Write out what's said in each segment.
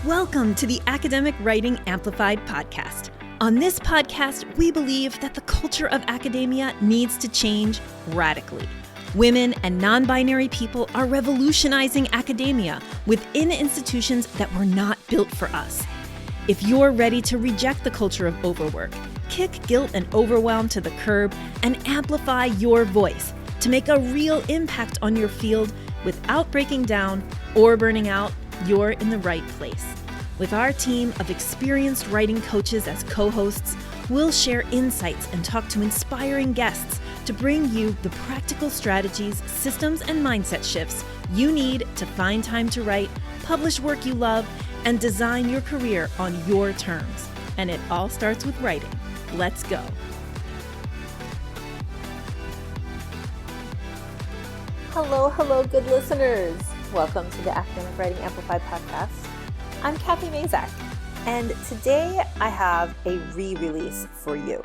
Welcome to the Academic Writing Amplified podcast. On this podcast, we believe that the culture of academia needs to change radically. Women and non-binary people are revolutionizing academia within institutions that were not built for us. If you're ready to reject the culture of overwork, kick guilt and overwhelm to the curb, and amplify your voice to make a real impact on your field without breaking down or burning out, you're in the right place. With our team of experienced writing coaches as co-hosts, we'll share insights and talk to inspiring guests to bring you the practical strategies, systems, and mindset shifts you need to find time to write, publish work you love, and design your career on your terms. And it all starts with writing. Let's go. Hello, good listeners. Welcome to the Academic Writing Amplified podcast. I'm Kathy Mazak, and today I have a re-release for you.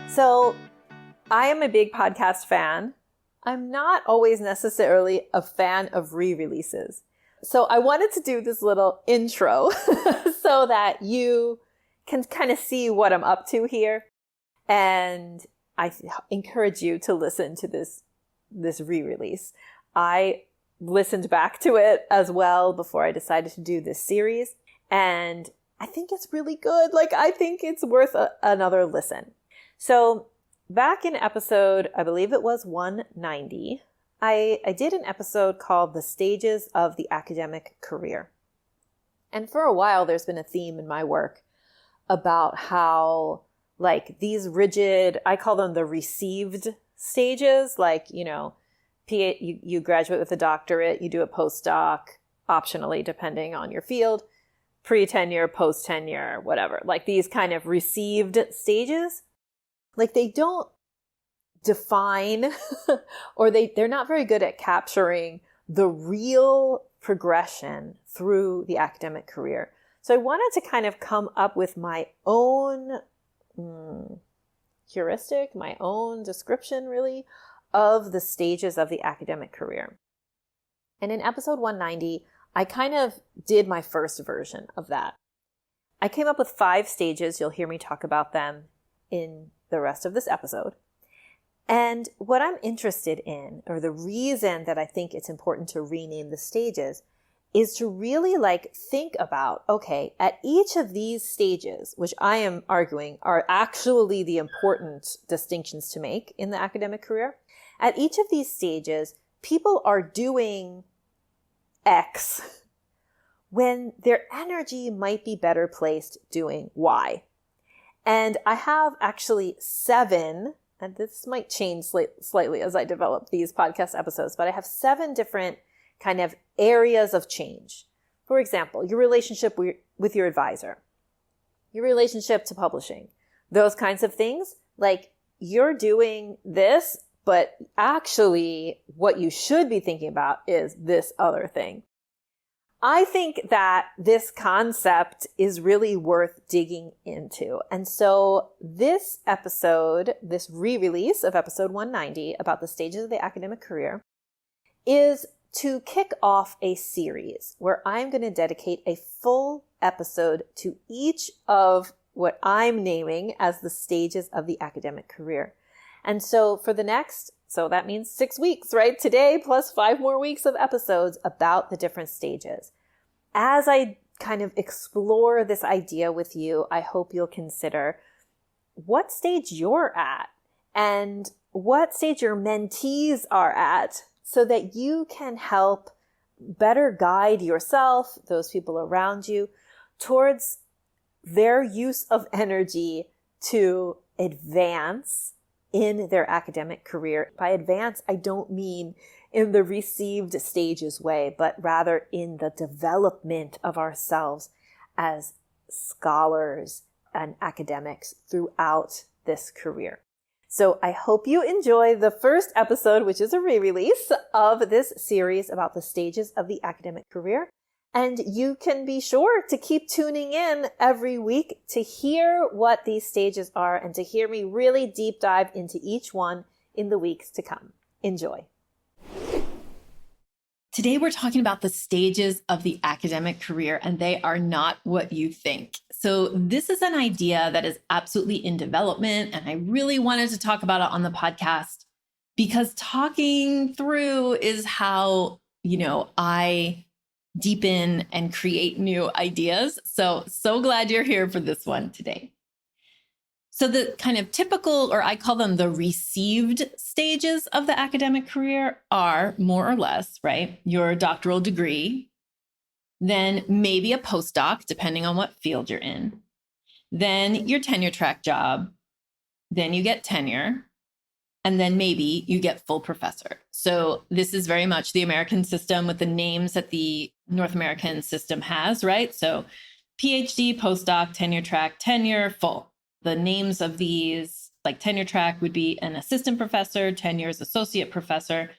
So I am a big podcast fan. I'm not always necessarily a fan of re-releases. So I wanted to do this little intro so that you can kind of see what I'm up to here. And I encourage you to listen to this re-release. I listened back to it as well before I decided to do this series. And I think it's really good. I think it's worth another listen. So back in episode, I believe it was 190, I did an episode called The Stages of the Academic Career. And for a while, there's been a theme in my work about how these rigid, I call them the received stages, you graduate with a doctorate, you do a postdoc, optionally depending on your field, pre-tenure, post-tenure, whatever. These kind of received stages, they don't define or they're not very good at capturing the real progression through the academic career. So I wanted to kind of come up with my own heuristic, my own description really, of the stages of the academic career. And in episode 190, I kind of did my first version of that. I came up with 5 stages. You'll hear me talk about them in the rest of this episode. And what I'm interested in, or the reason that I think it's important to rename the stages, is to really think about, okay, at each of these stages, which I am arguing are actually the important distinctions to make in the academic career, at each of these stages, people are doing X when their energy might be better placed doing Y. And I have actually 7, and this might change slightly as I develop these podcast episodes, but I have 7 different kind of areas of change. For example, your relationship with your advisor, your relationship to publishing, those kinds of things. You're doing this, but actually what you should be thinking about is this other thing. I think that this concept is really worth digging into. And so this episode, this re-release of episode 190 about the stages of the academic career, is to kick off a series where I'm going to dedicate a full episode to each of what I'm naming as the stages of the academic career. And so for the next, so that means 6 weeks, right? Today plus 5 more weeks of episodes about the different stages. As I kind of explore this idea with you, I hope you'll consider what stage you're at and what stage your mentees are at so that you can help better guide yourself, those people around you, towards their use of energy to advance in their academic career. By advance, I don't mean in the received stages way, but rather in the development of ourselves as scholars and academics throughout this career. So I hope you enjoy the first episode, which is a re-release of this series about the stages of the academic career. And you can be sure to keep tuning in every week to hear what these stages are and to hear me really deep dive into each one in the weeks to come. Enjoy. Today, we're talking about the stages of the academic career, and they are not what you think. So this is an idea that is absolutely in development, and I really wanted to talk about it on the podcast because talking through is how, I deepen and create new ideas. So glad you're here for this one today. So the kind of typical, or I call them the received stages of the academic career are more or less, right? Your doctoral degree, then maybe a postdoc, depending on what field you're in, then your tenure track job, then you get tenure, and then maybe you get full professor. So this is very much the American system with the names that the North American system has, right? So PhD, postdoc, tenure track, tenure, full. The names of these, like tenure track would be an assistant professor, tenure is associate professor,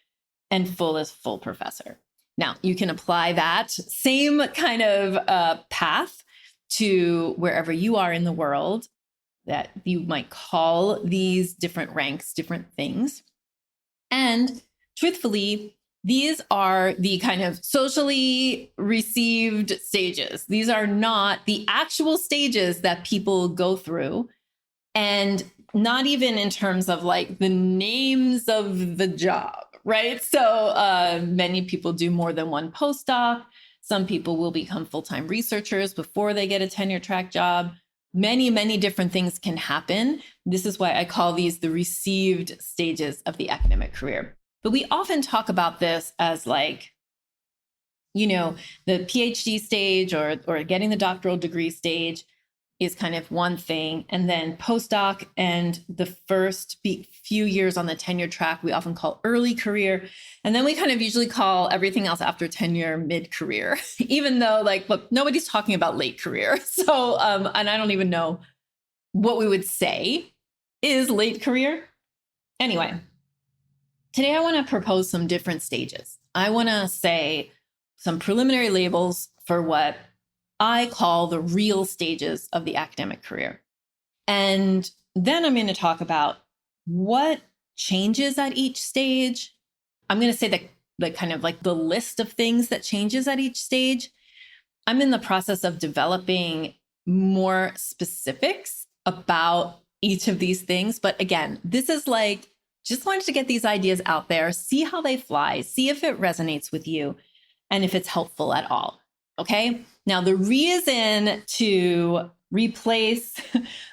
and full is full professor. Now, you can apply that same kind of path to wherever you are in the world, that you might call these different ranks, different things. And truthfully, these are the kind of socially received stages. These are not the actual stages that people go through. And not even in terms of like the names of the job, right? So many people do more than one postdoc. Some people will become full-time researchers before they get a tenure track job. Many, many different things can happen. This is why I call these the received stages of the academic career. But we often talk about this as like, the PhD stage or getting the doctoral degree stage is kind of one thing. And then postdoc and the first few years on the tenure track, we often call early career. And then we kind of usually call everything else after tenure mid-career, even though look, nobody's talking about late career. So, and I don't even know what we would say is late career. Anyway, today I want to propose some different stages. I want to say some preliminary labels for what I call the real stages of the academic career. And then I'm going to talk about what changes at each stage. I'm going to say the kind of like the list of things that changes at each stage. I'm in the process of developing more specifics about each of these things. But again, this is just wanted to get these ideas out there, see how they fly, see if it resonates with you, and if it's helpful at all. Okay. Now, the reason to replace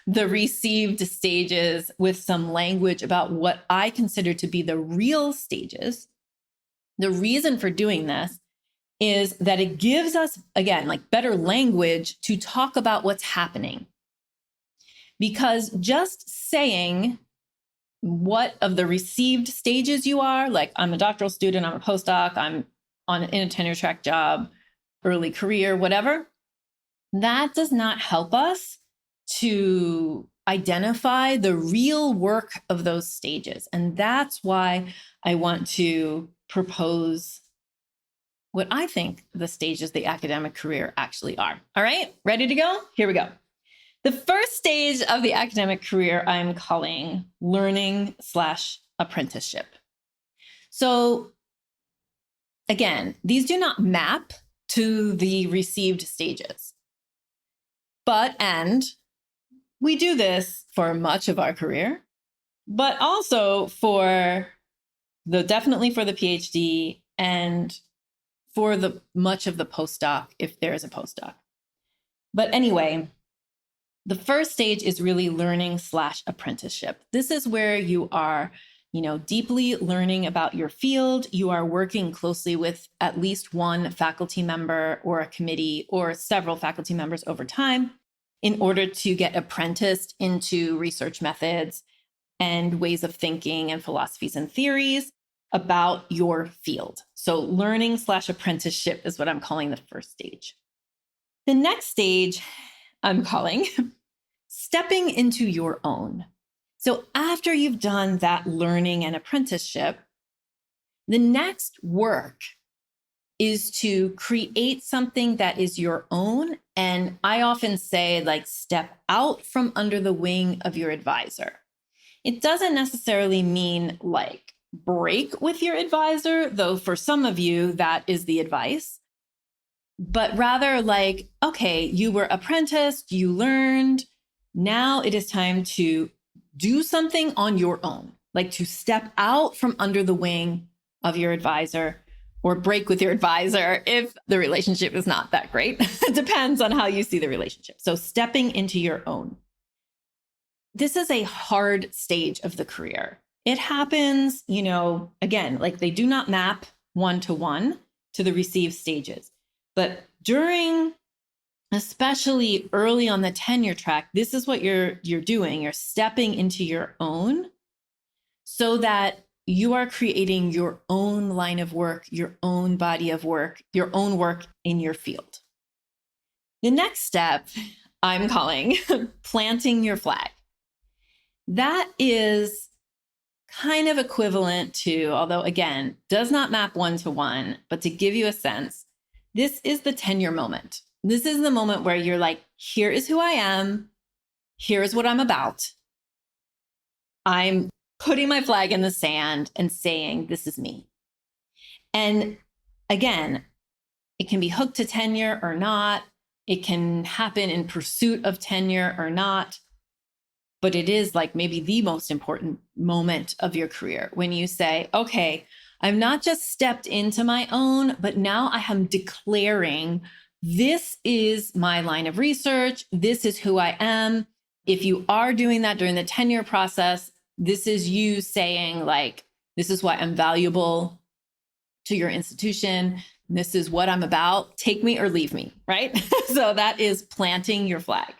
the received stages with some language about what I consider to be the real stages, the reason for doing this is that it gives us, again, better language to talk about what's happening. Because just saying what of the received stages you are, like I'm a doctoral student, I'm a postdoc, I'm in a tenure track job, early career, whatever, that does not help us to identify the real work of those stages. And that's why I want to propose what I think the stages of the academic career actually are. All right, ready to go? Here we go. The first stage of the academic career I'm calling learning/apprenticeship. So again, these do not map to the received stages. And we do this for much of our career, but also definitely for the PhD and for the much of the postdoc, if there is a postdoc. But anyway, the first stage is really learning/apprenticeship. This is where you are deeply learning about your field. You are working closely with at least one faculty member or a committee or several faculty members over time in order to get apprenticed into research methods and ways of thinking and philosophies and theories about your field. So learning/apprenticeship is what I'm calling the first stage. The next stage I'm calling stepping into your own. So after you've done that learning and apprenticeship, the next work is to create something that is your own. And I often say step out from under the wing of your advisor. It doesn't necessarily mean break with your advisor, though for some of you, that is the advice. But rather like, okay, you were apprenticed, you learned, now it is time to do something on your own, like to step out from under the wing of your advisor or break with your advisor if the relationship is not that great. It depends on how you see the relationship. So stepping into your own. This is a hard stage of the career. It happens, again, like they do not map one-to-one to the receive stages. But during, especially early on the tenure track, this is what you're doing. You're stepping into your own so that you are creating your own line of work, your own body of work, your own work in your field. The next step I'm calling planting your flag. That is kind of equivalent to, although again, does not map one-to-one, but to give you a sense, this is the tenure moment. This is the moment where you're like, here is who I am. Here is what I'm about. I'm putting my flag in the sand and saying, this is me. And again, it can be hooked to tenure or not. It can happen in pursuit of tenure or not. But it is like maybe the most important moment of your career when you say, okay, I've not just stepped into my own, but now I am declaring this is my line of research. This is who I am. If you are doing that during the tenure process, this is you saying like, this is why I'm valuable to your institution. This is what I'm about. Take me or leave me, right? So that is planting your flag.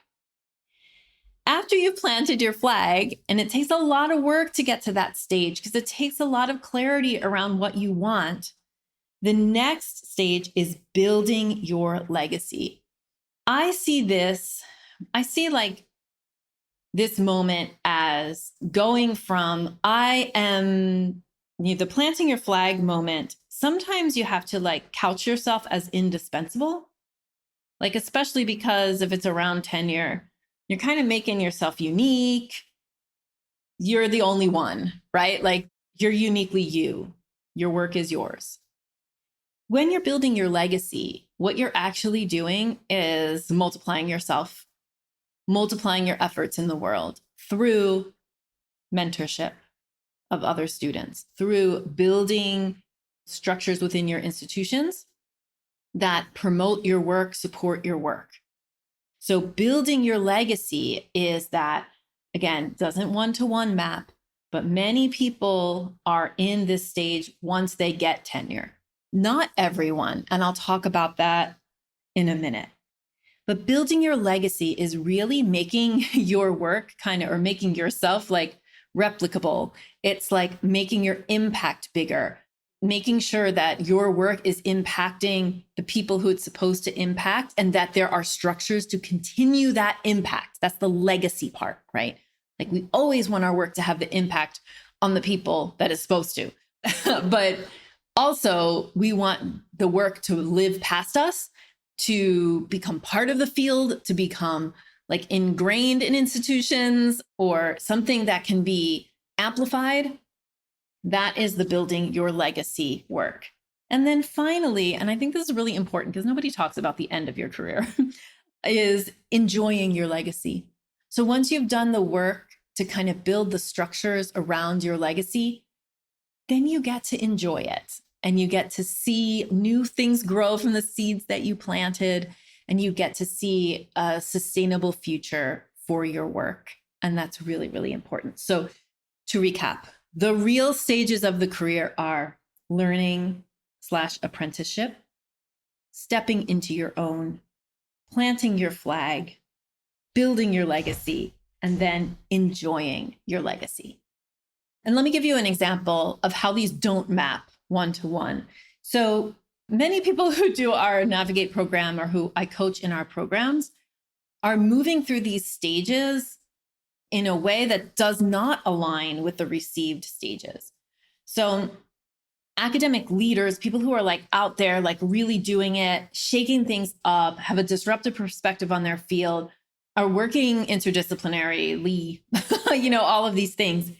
After you've planted your flag, and it takes a lot of work to get to that stage because it takes a lot of clarity around what you want, the next stage is building your legacy. I see like this moment as going from the planting your flag moment. Sometimes you have to like couch yourself as indispensable, like especially because if it's around tenure, you're kind of making yourself unique. You're the only one, right? Like you're uniquely you. Your work is yours. When you're building your legacy, what you're actually doing is multiplying yourself, multiplying your efforts in the world through mentorship of other students, through building structures within your institutions that promote your work, support your work. So building your legacy is that, again, doesn't one-to-one map, but many people are in this stage once they get tenure. Not everyone, and I'll talk about that in a minute. But building your legacy is really making your work or making yourself like replicable. It's like making your impact bigger, making sure that your work is impacting the people who it's supposed to impact and that there are structures to continue that impact. That's the legacy part, right? Like we always want our work to have the impact on the people that it's supposed to. But also we want the work to live past us, to become part of the field, to become like ingrained in institutions or something that can be amplified. That is the building your legacy work. And then finally, and I think this is really important because nobody talks about the end of your career, is enjoying your legacy. So once you've done the work to kind of build the structures around your legacy, then you get to enjoy it. And you get to see new things grow from the seeds that you planted. And you get to see a sustainable future for your work. And that's really, really important. So to recap, the real stages of the career are learning/apprenticeship, stepping into your own, planting your flag, building your legacy, and then enjoying your legacy. And let me give you an example of how these don't map one-to-one. So many people who do our Navigate program or who I coach in our programs are moving through these stages in a way that does not align with the received stages. So academic leaders, people who are like out there, like really doing it, shaking things up, have a disruptive perspective on their field, are working interdisciplinarily, all of these things.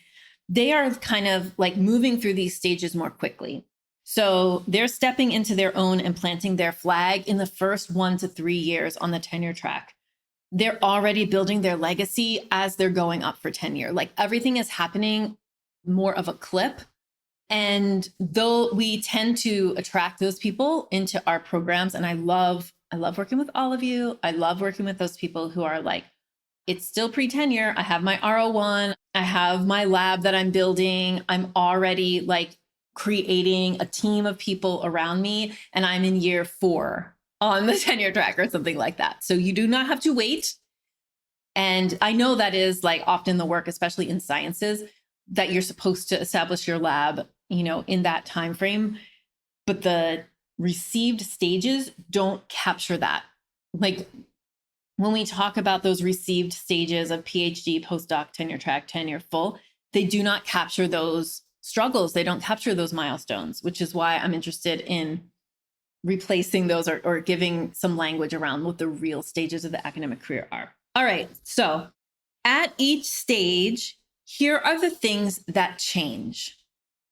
they are kind of like moving through these stages more quickly. So they're stepping into their own and planting their flag in the first 1 to 3 years on the tenure track. They're already building their legacy as they're going up for tenure. Like everything is happening more of a clip. And though we tend to attract those people into our programs, and I love working with all of you. I love working with those people who are like, it's still pre-tenure. I have my R01. I have my lab that I'm building. I'm already like creating a team of people around me, and I'm in year 4 on the tenure track or something like that. So you do not have to wait. And I know that is like often the work, especially in sciences, that you're supposed to establish your lab, in that time frame. But the received stages don't capture that. Like when we talk about those received stages of PhD, postdoc, tenure track, tenure full, they do not capture those struggles. They don't capture those milestones, which is why I'm interested in replacing those or giving some language around what the real stages of the academic career are. All right. So at each stage, here are the things that change.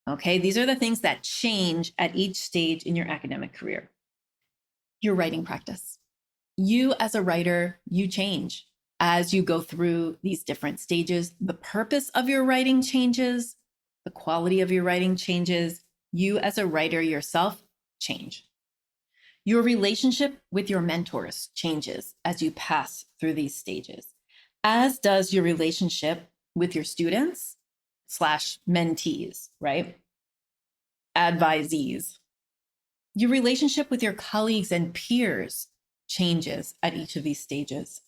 Okay. These are the things that change at each stage in your academic career. Your writing practice. You as a writer, you change as you go through these different stages. The purpose of your writing changes. The quality of your writing changes. You as a writer yourself change. Your relationship with your mentors changes as you pass through these stages, as does your relationship with your students / mentees, right? Advisees. Your relationship with your colleagues and peers changes at each of these stages.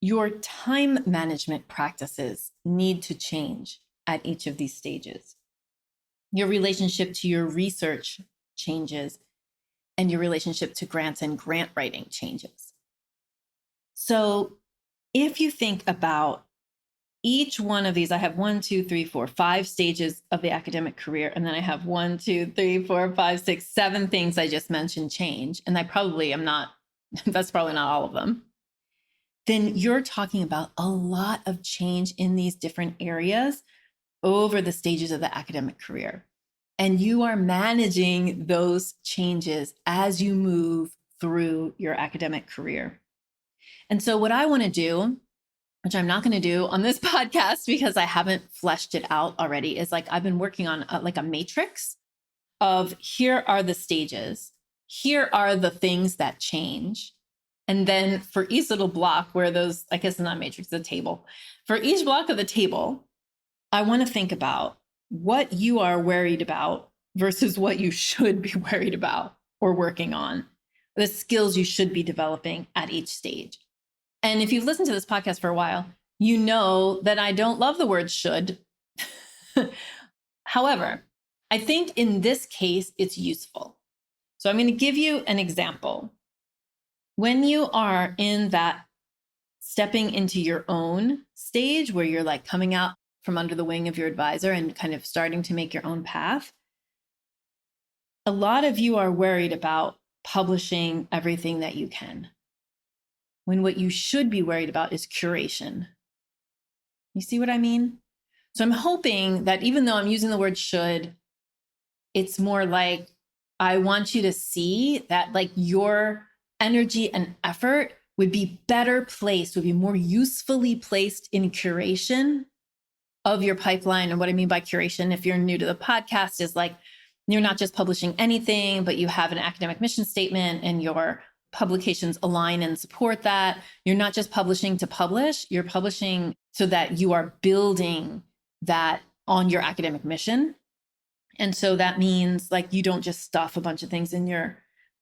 Your time management practices need to change at each of these stages. Your relationship to your research changes, and your relationship to grants and grant writing changes. So if you think about each one of these, I have 1, 2, 3, 4, 5 stages of the academic career. And then I have 1, 2, 3, 4, 5, 6, 7 things I just mentioned change. And I probably am not, that's probably not all of them. Then you're talking about a lot of change in these different areas over the stages of the academic career. And you are managing those changes as you move through your academic career. And so what I want to do, which I'm not going to do on this podcast because I haven't fleshed it out already, is like I've been working on a matrix of here are the stages. Here are the things that change. And then for each little block where those, I guess it's not a matrix, it's a table. For each block of the table, I want to think about what you are worried about versus what you should be worried about or working on, the skills you should be developing at each stage. And if you've listened to this podcast for a while, you know that I don't love the word should. However, I think in this case, it's useful. So I'm going to give you an example. When you are in that stepping into your own stage where you're like coming out from under the wing of your advisor and kind of starting to make your own path, a lot of you are worried about publishing everything that you can, when what you should be worried about is curation. You see what I mean? So I'm hoping that even though I'm using the word should, it's more like I want you to see that like your energy and effort would be better placed, would be more usefully placed in curation of your pipeline. And what I mean by curation, if you're new to the podcast, is like you're not just publishing anything, but you have an academic mission statement and your publications align and support that. You're not just publishing to publish, you're publishing so that you are building that on your academic mission. And so that means like you don't just stuff a bunch of things in your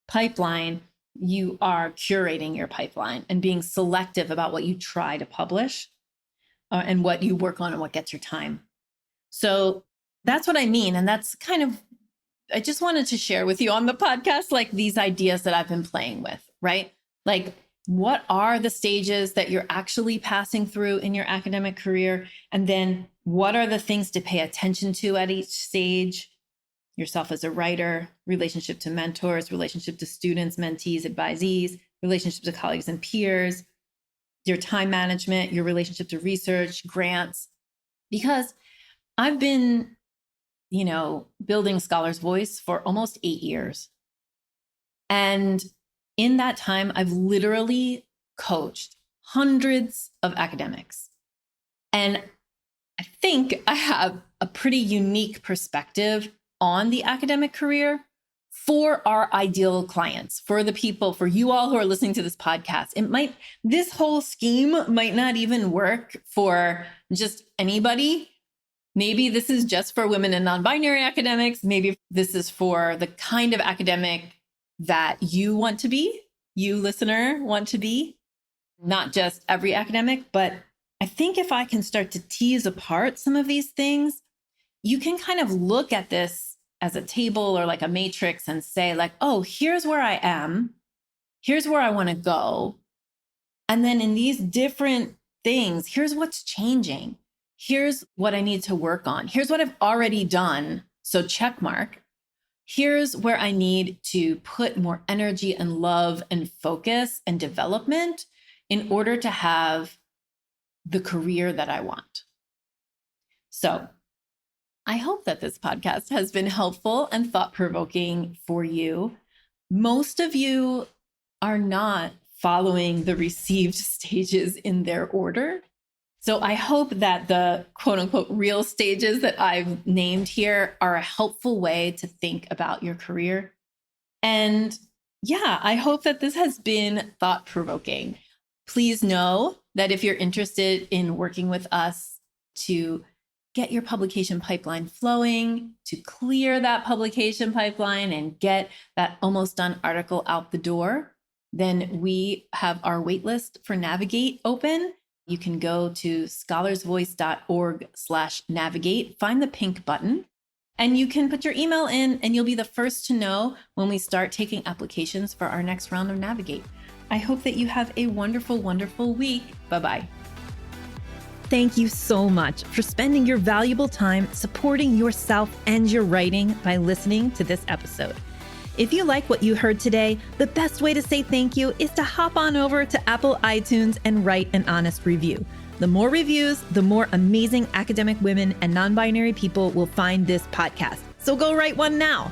pipeline, you are curating your pipeline and being selective about what you try to publish and what you work on and what gets your time. So that's what I mean. And that's kind of, I just wanted to share with you on the podcast, like these ideas that I've been playing with, right? Like, what are the stages that you're actually passing through in your academic career? And then what are the things to pay attention to at each stage? Yourself as a writer, relationship to mentors, relationship to students, mentees, advisees, relationship to colleagues and peers, your time management, your relationship to research, grants. Because I've been, building Scholar's Voice for almost 8 years. And in that time, I've literally coached hundreds of academics. And I think I have a pretty unique perspective on the academic career for our ideal clients, for the people, for you all who are listening to this podcast. This whole scheme might not even work for just anybody. Maybe this is just for women and non-binary academics. Maybe this is for the kind of academic that you want to be, you listener want to be, not just every academic. But I think if I can start to tease apart some of these things, you can kind of look at this as a table or like a matrix and say like, oh, here's where I am. Here's where I want to go. And then in these different things, here's what's changing. Here's what I need to work on. Here's what I've already done. So check mark. Here's where I need to put more energy and love and focus and development in order to have the career that I want. So I hope that this podcast has been helpful and thought-provoking for you. Most of you are not following the received stages in their order. So I hope that the quote unquote real stages that I've named here are a helpful way to think about your career. And yeah, I hope that this has been thought-provoking. Please know that if you're interested in working with us to get your publication pipeline flowing, to clear that publication pipeline and get that almost done article out the door, then we have our waitlist for Navigate open. You can go to scholarsvoice.org/navigate, find the pink button, and you can put your email in and you'll be the first to know when we start taking applications for our next round of Navigate. I hope that you have a wonderful, wonderful week. Bye-bye. Thank you so much for spending your valuable time supporting yourself and your writing by listening to this episode. If you like what you heard today, the best way to say thank you is to hop on over to Apple iTunes and write an honest review. The more reviews, the more amazing academic women and non-binary people will find this podcast. So go write one now.